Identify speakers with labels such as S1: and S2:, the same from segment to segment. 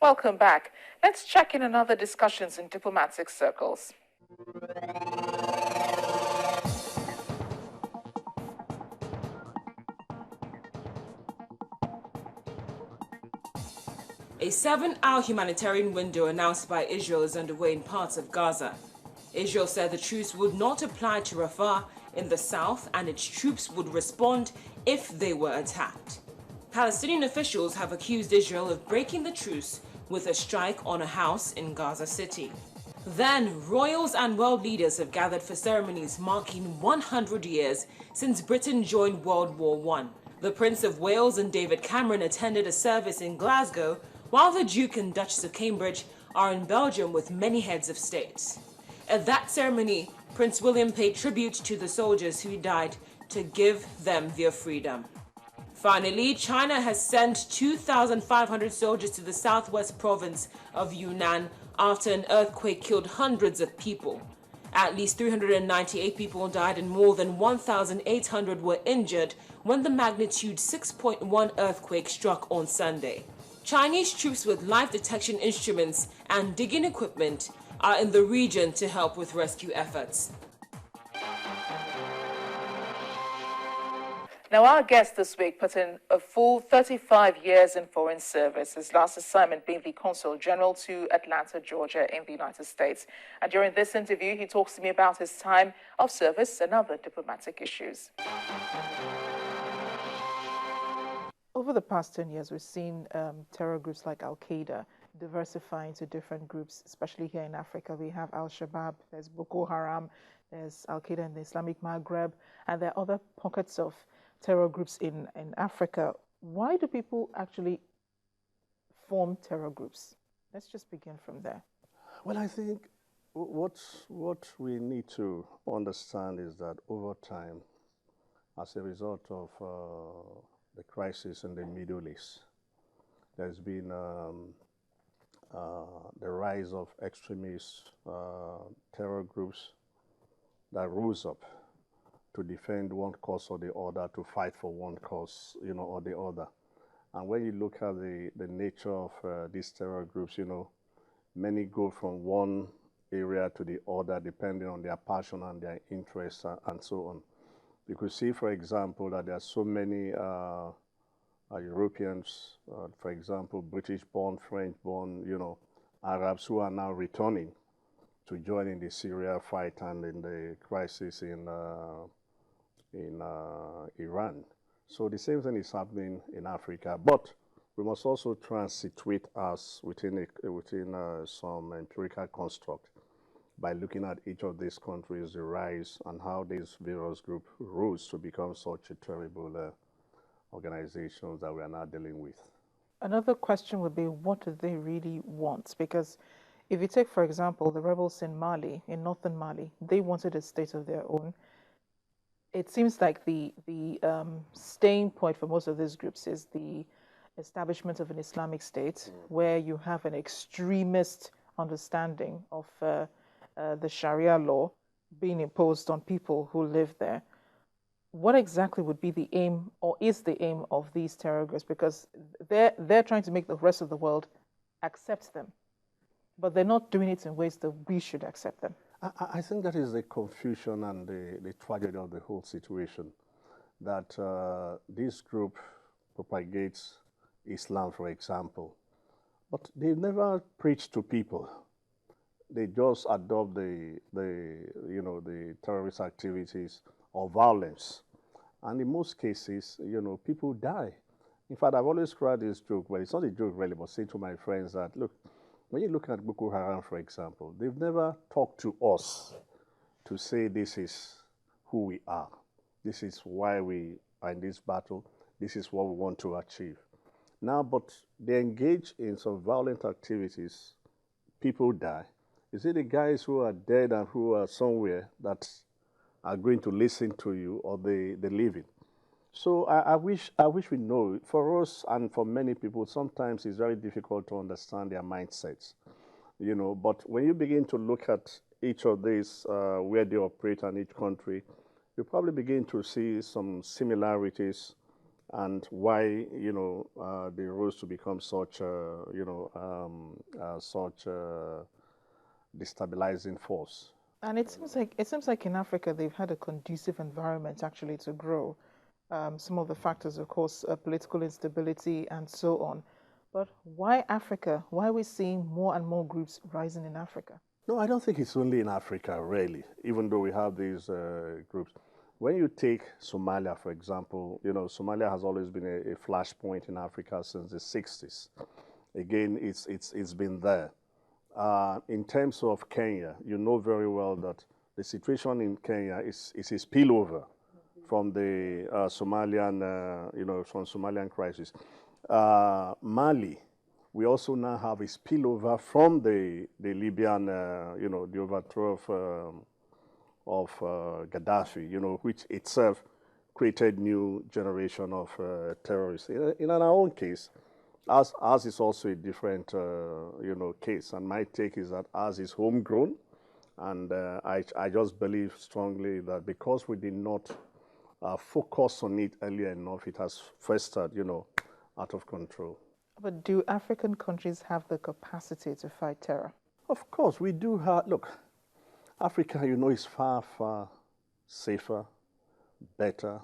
S1: Welcome back. Let's check in on other discussions in diplomatic circles.
S2: A 7-hour humanitarian window announced by Israel is underway in parts of Gaza. Israel said the truce would not apply to Rafah in the south and its troops would respond if they were attacked. Palestinian officials have accused Israel of breaking the truce with a strike on a house in Gaza City. Then, royals and world leaders have gathered for ceremonies marking 100 years since Britain joined World War I. The Prince of Wales and David Cameron attended a service in Glasgow, while the Duke and Duchess of Cambridge are in Belgium with many heads of state. At that ceremony, Prince William paid tribute to the soldiers who died to give them their freedom. Finally, China has sent 2,500 soldiers to the southwest province of Yunnan after an earthquake killed hundreds of people. At least 398 people died and more than 1,800 were injured when the magnitude 6.1 earthquake struck on Sunday. Chinese troops with life detection instruments and digging equipment are in the region to help with rescue efforts.
S1: Now, our guest this week put in a full 35 years in foreign service, his last assignment being the Consul General to Atlanta, Georgia in the United States. And during this interview, he talks to me about his time of service and other diplomatic issues. Over the past 10 years, we've seen terror groups like Al-Qaeda diversify into different groups, especially here in Africa. We have Al-Shabaab, there's Boko Haram, there's Al-Qaeda in the Islamic Maghreb, and there are other pockets of terror groups in Africa. Why do people actually form terror groups? Let's just begin from there.
S3: Well, I think what we need to understand is that over time, as a result of the crisis in the Middle East, there's been the rise of extremist terror groups that rose up to defend one cause or the other, to fight for one cause, or the other. And when you look at the nature of these terror groups, many go from one area to the other depending on their passion and their interests and so on. You could see, for example, that there are so many Europeans, for example, British-born, French-born, Arabs who are now returning to join in the Syria fight and in the crisis in Iran. So the same thing is happening in Africa, but we must also try and situate us within some empirical construct by looking at each of these countries, the rise and how these various groups rose to become such a terrible organizations that we are now dealing with.
S1: Another question would be, what do they really want? Because if you take, for example, the rebels in Mali, in northern Mali, they wanted a state of their own. It seems like the staying point for most of these groups is the establishment of an Islamic state where you have an extremist understanding of the Sharia law being imposed on people who live there. What exactly would be the aim, or is the aim, of these terror groups? Because they're trying to make the rest of the world accept them, but they're not doing it in ways that we should accept them.
S3: I think that is the confusion and the tragedy of the whole situation, that this group propagates Islam, for example, but they've never preached to people. They just adopt the terrorist activities or violence, and in most cases, people die. In fact, I've always cried this joke, well, it's not a joke really, but say to my friends that, look, when you look at Boko Haram, for example, they've never talked to us to say this is who we are. This is why we are in this battle. This is what we want to achieve. Now, but they engage in some violent activities. People die. Is it the guys who are dead and who are somewhere that are going to listen to you, or the living? So I wish we know. For us and for many people, sometimes it's very difficult to understand their mindsets, But when you begin to look at each of these, where they operate in each country, you probably begin to see some similarities and why, they rose to become such, such destabilizing force.
S1: And it seems like in Africa they've had a conducive environment actually to grow. Some of the factors, of course, political instability and so on. But why Africa? Why are we seeing more and more groups rising in Africa?
S3: No, I don't think it's only in Africa, really, even though we have these groups. When you take Somalia, for example, Somalia has always been a flashpoint in Africa since the 60s. Again, it's been there. In terms of Kenya, you know very well that the situation in Kenya is a spillover from the from Somalian crisis. Mali, we also now have a spillover from the Libyan, the overthrow of Gaddafi, which itself created new generation of terrorists. In our own case, ours is also a different, case. And my take is that ours is homegrown, and I just believe strongly that because we did not focus on it earlier enough, it has festered, out of control.
S1: But do African countries have the capacity to fight terror?
S3: Of course, we do have. Look, Africa, is far, far safer, better,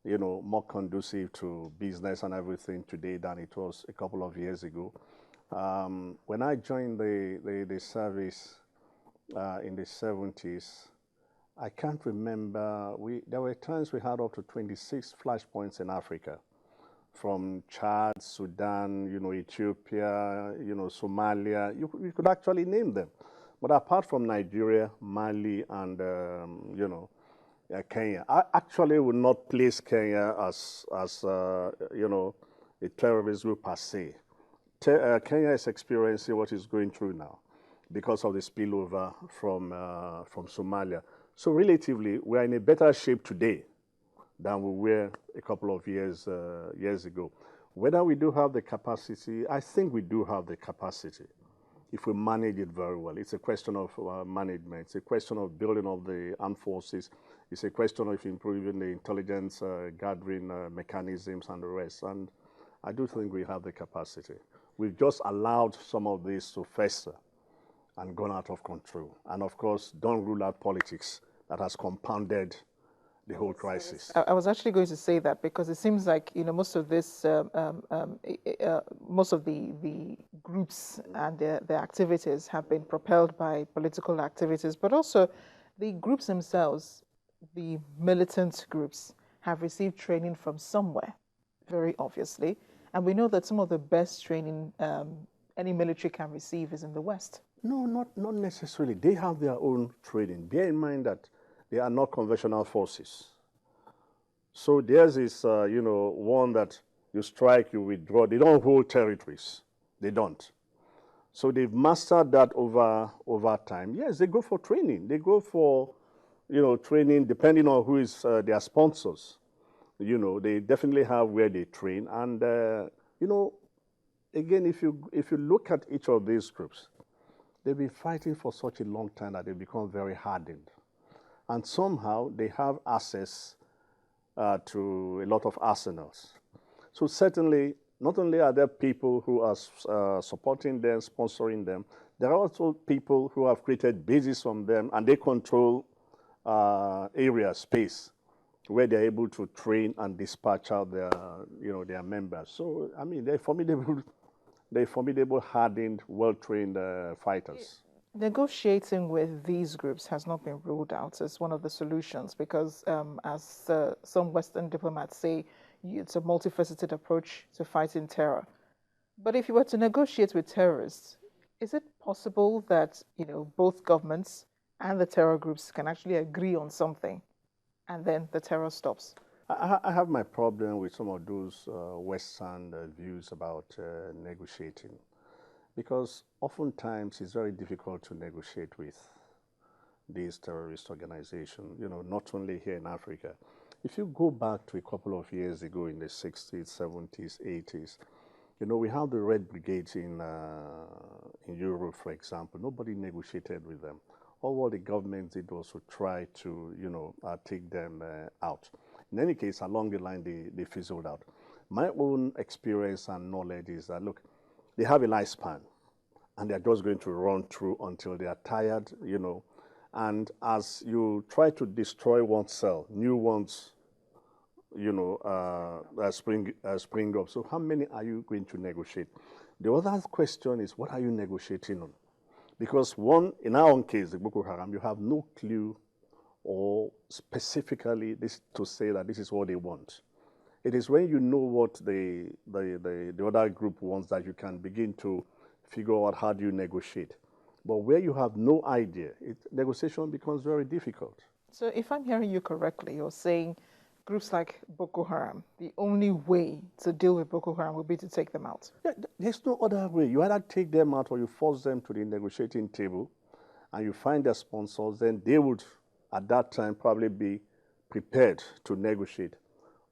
S3: more conducive to business and everything today than it was a couple of years ago. When I joined the service in the 70s, I can't remember. There were times we had up to 26 flashpoints in Africa, from Chad, Sudan, Ethiopia, Somalia. You could actually name them. But apart from Nigeria, Mali, and Kenya, I actually would not place Kenya as a terrorist group per se. Kenya is experiencing what it's going through now because of the spillover from Somalia. So relatively, we are in a better shape today than we were a couple of years ago. Whether we do have the capacity, I think we do have the capacity if we manage it very well. It's a question of management. It's a question of building up the armed forces. It's a question of improving the intelligence gathering mechanisms and the rest. And I do think we have the capacity. We've just allowed some of this to fester and gone out of control. And of course, don't rule out politics that has compounded the whole crisis.
S1: I was actually going to say that because it seems like most of this, most of the groups and their activities have been propelled by political activities, but also the groups themselves, the militant groups, have received training from somewhere, very obviously, and we know that some of the best training any military can receive is in the West.
S3: No, not necessarily. They have their own training. Bear in mind that they are not conventional forces. So theirs is, one that you strike, you withdraw. They don't hold territories. They don't. So they've mastered that over time. Yes, they go for training. They go for, training depending on who is their sponsors. They definitely have where they train. And, again, if you look at each of these groups, they've been fighting for such a long time that they've become very hardened. And somehow they have access to a lot of arsenals. So certainly, not only are there people who are supporting them, sponsoring them, there are also people who have created bases from them, and they control area, space, where they're able to train and dispatch out their members. So, I mean, they're formidable, hardened, well-trained fighters.
S1: Negotiating with these groups has not been ruled out as one of the solutions because, as some Western diplomats say, it's a multifaceted approach to fighting terror. But if you were to negotiate with terrorists, is it possible that both governments and the terror groups can actually agree on something, and then the terror stops?
S3: I have my problem with some of those Western views about negotiating, because oftentimes it's very difficult to negotiate with these terrorist organizations, not only here in Africa. If you go back to a couple of years ago in the 60s, 70s, 80s, we have the Red Brigade in Europe, for example. Nobody negotiated with them. All what the government did was to try to, take them out. In any case, along the line, they fizzled out. My own experience and knowledge is that, look, they have a lifespan, and they're just going to run through until they are tired, you know. And as you try to destroy one cell, new ones, you know, spring up. So how many are you going to negotiate? The other question is, what are you negotiating on? Because one, in our own case, the Boko Haram, you have no clue or specifically this to say that this is what they want. It is when you know what the other group wants that you can begin to figure out how do you negotiate. But where you have no idea, negotiation becomes very difficult.
S1: So if I'm hearing you correctly, you're saying groups like Boko Haram, the only way to deal with Boko Haram would be to take them out.
S3: Yeah, there's no other way. You either take them out or you force them to the negotiating table and you find their sponsors, then they would, at that time, probably be prepared to negotiate.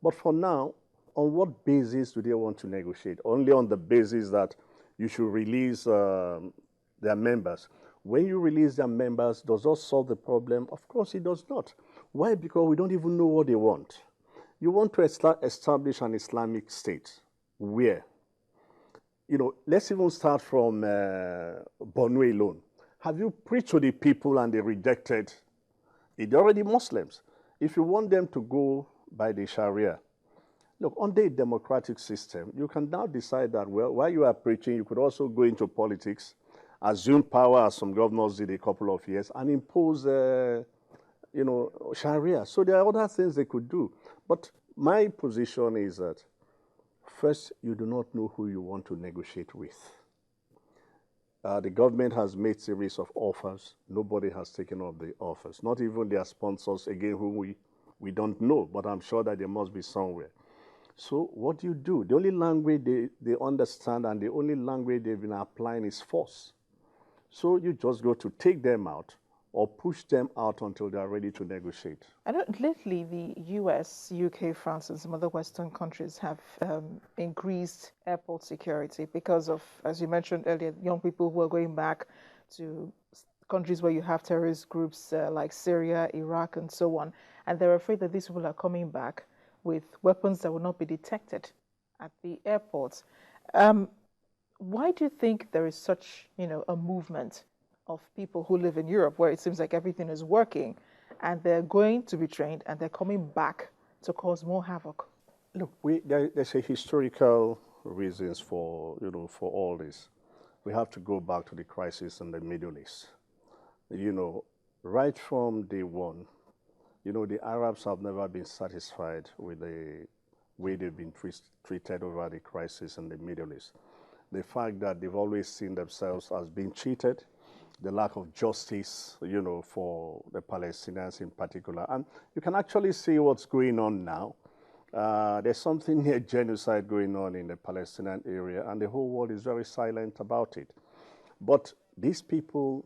S3: But for now, on what basis do they want to negotiate? Only on the basis that you should release their members. When you release their members, does that solve the problem? Of course it does not. Why? Because we don't even know what they want. You want to establish an Islamic state. Where? You know, let's even start from Borno alone. Have you preached to the people and they rejected it? They're already Muslims. If you want them to go by the Sharia, look, under a democratic system, you can now decide that, well, while you are preaching, you could also go into politics, assume power as some governors did a couple of years, and impose, you know, Sharia. So there are other things they could do. But my position is that, first, you do not know who you want to negotiate with. The government has made series of offers. Nobody has taken up the offers. Not even their sponsors, again, whom we don't know, but I'm sure that there must be somewhere. So what do? The only language they understand and the only language they've been applying is force. So you just go to take them out or push them out until they are ready to negotiate.
S1: I know lately the US, UK, France, and some other Western countries have increased airport security because of, as you mentioned earlier, young people who are going back to countries where you have terrorist groups like Syria, Iraq, and so on. And they're afraid that these people are coming back with weapons that will not be detected at the airports. Why do you think there is such, you know, a movement of people who live in Europe where it seems like everything is working and they're going to be trained and they're coming back to cause more havoc?
S3: Look, there's a historical reasons for, you know, for all this. We have to go back to the crisis in the Middle East. You know, right from day one, you know, the Arabs have never been satisfied with the way they've been treated over the crisis in the Middle East. The fact that they've always seen themselves as being cheated, the lack of justice, you know, for the Palestinians in particular. And you can actually see what's going on now. There's something near genocide going on in the Palestinian area, and the whole world is very silent about it. But these people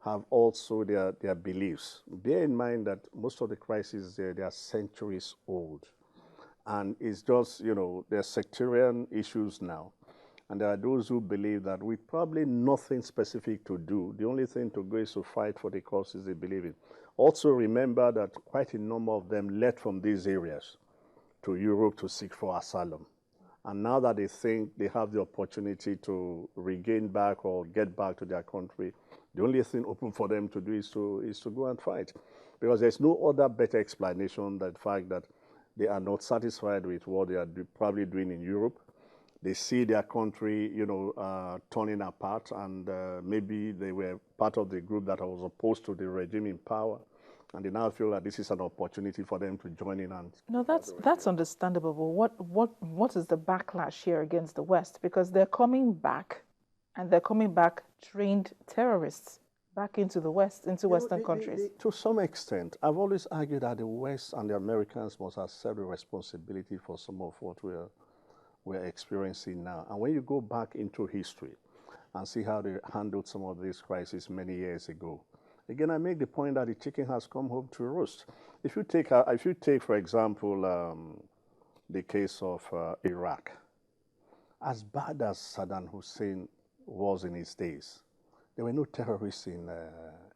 S3: have also their beliefs. Bear in mind that most of the crises there, they are centuries old. And it's just, you know, there are sectarian issues now. And there are those who believe that with probably nothing specific to do, the only thing to go is to fight for the causes they believe in. Also remember that quite a number of them left from these areas to Europe to seek for asylum. And now that they think they have the opportunity to regain back or get back to their country, the only thing open for them to do is to go and fight. Because there's no other better explanation than the fact that they are not satisfied with what they are probably doing in Europe. They see their country, you know, turning apart, and maybe they were part of the group that was opposed to the regime in power, and they now feel that this is an opportunity for them to join in. And
S1: no, that's understandable. But what is the backlash here against the West? Because they're coming back, and they're coming back trained terrorists back into the West, into Western countries.
S3: To some extent, I've always argued that the West and the Americans must accept the responsibility for some of what we're experiencing now. And when you go back into history and see how they handled some of these crises many years ago, again, I make the point that the chicken has come home to roost. If you take, for example, the case of Iraq, as bad as Saddam Hussein was in his days, there were no terrorists in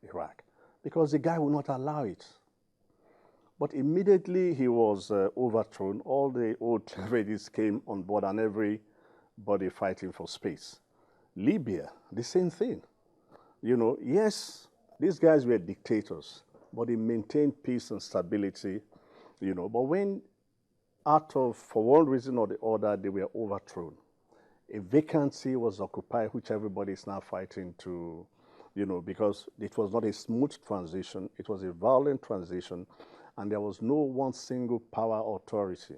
S3: Iraq because the guy would not allow it. But immediately he was overthrown. All the old terrorists came on board and everybody fighting for space. Libya, the same thing. You know, yes, these guys were dictators, but they maintained peace and stability, you know. But when for one reason or the other, they were overthrown, a vacancy was occupied, which everybody is now fighting to, you know, because it was not a smooth transition. It was a violent transition, and there was no one single power authority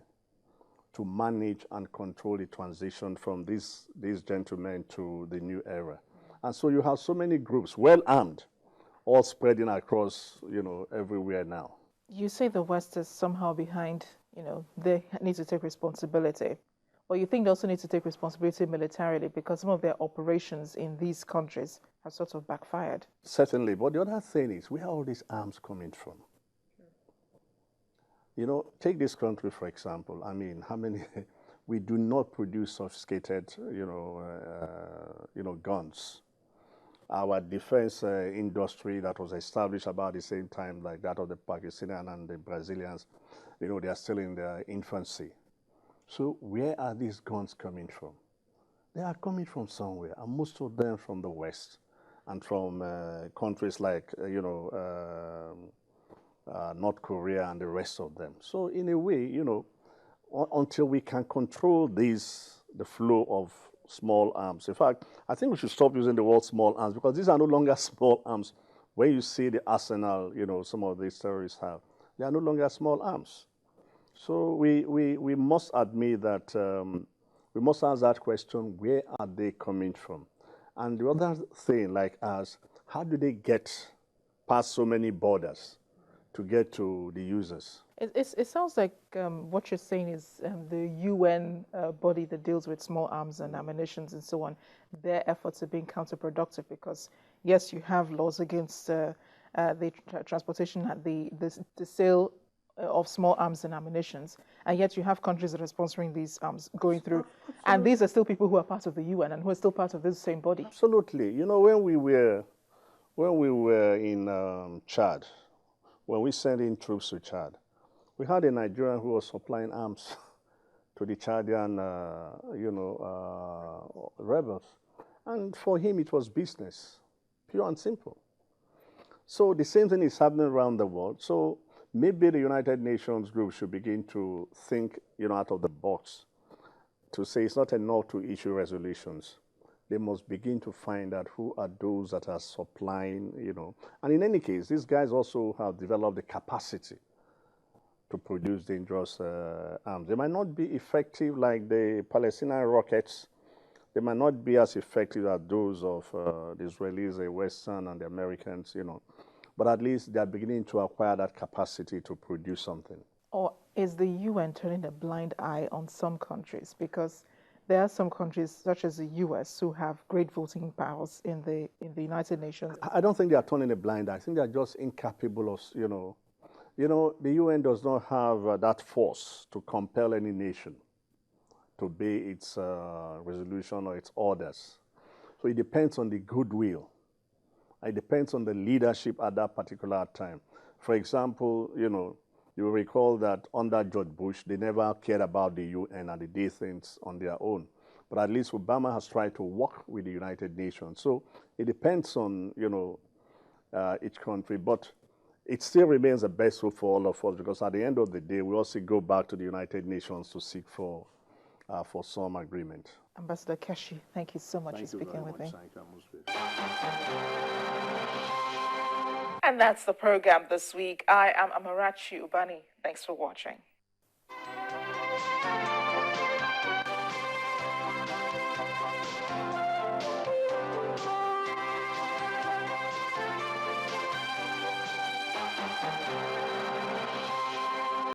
S3: to manage and control the transition from these gentlemen to the new era. And so you have so many groups, well armed, all spreading across, you know, everywhere now.
S1: You say the West is somehow behind, you know, they need to take responsibility. But you think they also need to take responsibility militarily because some of their operations in these countries have sort of backfired.
S3: Certainly. But the other thing is, where are all these arms coming from? You know, take this country, for example. I mean, how many, we do not produce sophisticated, guns. Our defense industry that was established about the same time like that of the Pakistani and the Brazilians, you know, they are still in their infancy. So where are these guns coming from? They are coming from somewhere, and most of them from the West and from countries like, North Korea and the rest of them. So in a way, you know, until we can control the flow of small arms. In fact, I think we should stop using the word small arms because these are no longer small arms. When you see the arsenal, you know, some of these terrorists have, they are no longer small arms. So we must admit that we must ask that question, where are they coming from? And the other thing, like us, how do they get past so many borders to get to the users?
S1: It sounds like what you're saying is the UN body that deals with small arms and ammunitions and so on, their efforts are being counterproductive because, yes, you have laws against the transportation, the sale of small arms and ammunitions, and yet you have countries that are sponsoring these arms going through. Absolutely. And these are still people who are part of the UN and who are still part of this same body.
S3: Absolutely. You know, when we were in Chad, when we sent in troops to Chad, we had a Nigerian who was supplying arms to the Chadian, rebels. And for him, it was business, pure and simple. So the same thing is happening around the world. So maybe the United Nations group should begin to think, you know, out of the box to say it's not enough to issue resolutions. They must begin to find out who are those that are supplying, you know. And in any case, these guys also have developed the capacity to produce dangerous arms. They might not be effective like the Palestinian rockets. They might not be as effective as those of the Israelis, the Western, and the Americans, you know. But at least they are beginning to acquire that capacity to produce something.
S1: Or is the UN turning a blind eye on some countries? Because there are some countries, such as the US, who have great voting powers in the United Nations.
S3: I don't think they are turning a blind eye. I think they are just incapable of, you know, the UN does not have that force to compel any nation to obey its resolution or its orders. So it depends on the goodwill. It depends on the leadership at that particular time. For example, you know, you will recall that under George Bush, they never cared about the UN and they did things on their own. But at least Obama has tried to work with the United Nations. So it depends on, you know, each country. But it still remains the best hope for all of us because at the end of the day, we also go back to the United Nations to seek for some agreement.
S1: Ambassador Keshi, thank you so much for speaking with me.
S3: Thank you.
S1: And that's the program this week. I am Amarachi Ubani. Thanks for watching.